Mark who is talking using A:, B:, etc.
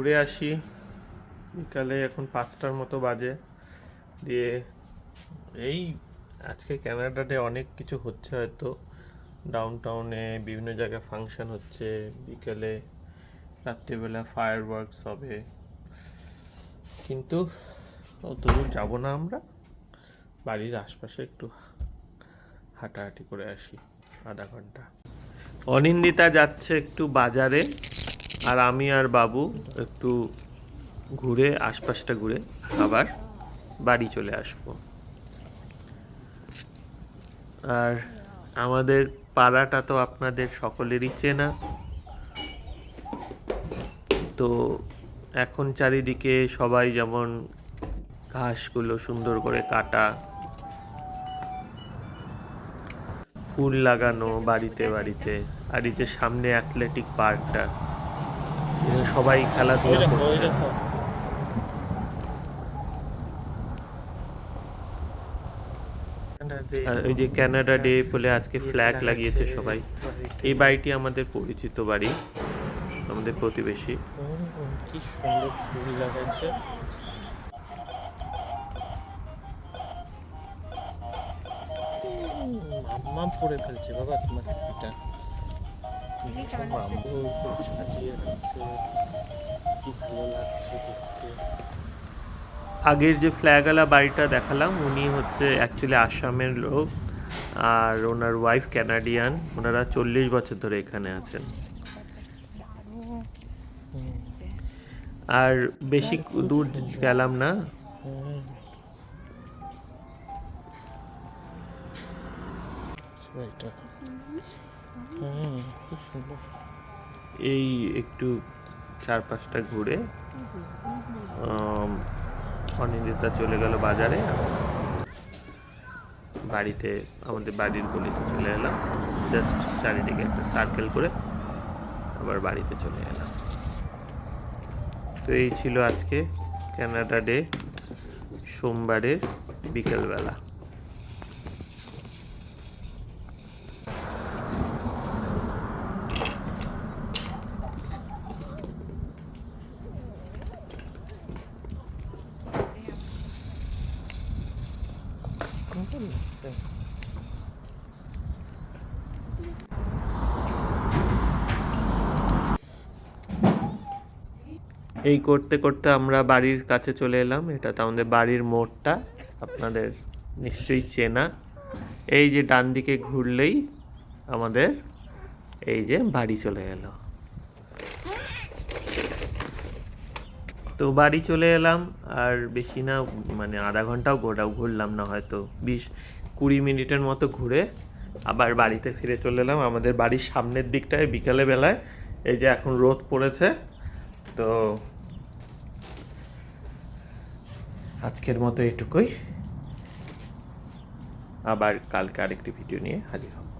A: ঘুরে আসি। বিকালে এখন 5টার মতো বাজে। দিয়ে এই আজকে ক্যানাডাতে অনেক কিছু হচ্ছে, হয়তো ডাউন টাউনে বিভিন্ন জায়গায় ফাংশন হচ্ছে, বিকেলে রাত্রিবেলা ফায়ার ওয়ার্কস হবে, কিন্তু অত দূর যাবো না আমরা। বাড়ির আশপাশে একটু হাঁটাহাঁটি করে আসি, আধা ঘন্টা। অনিন্দিতা যাচ্ছে একটু বাজারে, আর আমি আর বাবু একটু ঘুরে আশপাশটা ঘুরে আবার বাড়ি চলে আসবো। আর আমাদের পাড়াটা তো আপনাদের সকলেরই চেনা। তো এখন চারিদিকে সবাই যেমন ঘাসগুলো সুন্দর করে কাটা, ফুল লাগানো বাড়িতে বাড়িতে, আর এই যে সামনে অ্যাথলেটিক পার্কটা, সবাই খেলাধুলা করছে। আর ওই যে ক্যানাডা ডে বলে আজকে ফ্ল্যাগ লাগিয়েছে সবাই। এই বাড়িটি আমাদের পরিচিত বাড়ি, আমাদের প্রতিবেশী। কি সুন্দর ফুল লাগাচ্ছে। মাম্মা পরে ফেলছে বাবা তোমার টুপিটা। সাজিয়ে রাখছে, কি ভালো লাগছে দেখতে। আগের যে ফ্ল্যাগওয়ালা বাড়িটা দেখালাম, উনি হচ্ছে অ্যাকচুয়ালি আসামের লোক, আর ওনার ওয়াইফ ক্যানাডিয়ান। ওনারা 40 বছর ধরে এখানে আছেন। আর বেশি দূর গেলাম না। এই একটু চারপাশটা ঘুরে অনিন্দিতা চলে গেল বাজারে, বাড়িতে আমাদের বাড়ির গলিতে চলে এলাম। জাস্ট চারিদিকে একটা সার্কেল করে আবার বাড়িতে চলে এলাম। তো এই ছিল আজকে ক্যানাডা ডে, সোমবারের বিকেলবেলা। এই করতে করতে আমরা বাড়ির কাছে চলে এলাম। এটা তো আমাদের বাড়ির মোড়টা, আপনাদের নিশ্চয়ই চেনা। এই যে ডান দিকে ঘুরলেই আমাদের এই যে বাড়ি চলে এলো। তো বাড়ি চলে এলাম, আর বেশি না, মানে আধা ঘন্টাও ঘুরলাম না, হয়তো 20-20 মিনিটের মতো ঘুরে আবার বাড়িতে ফিরে চলে এলাম। আমাদের বাড়ির সামনের দিকটায় বিকালে বেলায় এই যে এখন রোদ পড়েছে। তো আজকের মতো এটুকুই, আবার কালকে আরেকটি ভিডিও নিয়ে হাজির হব।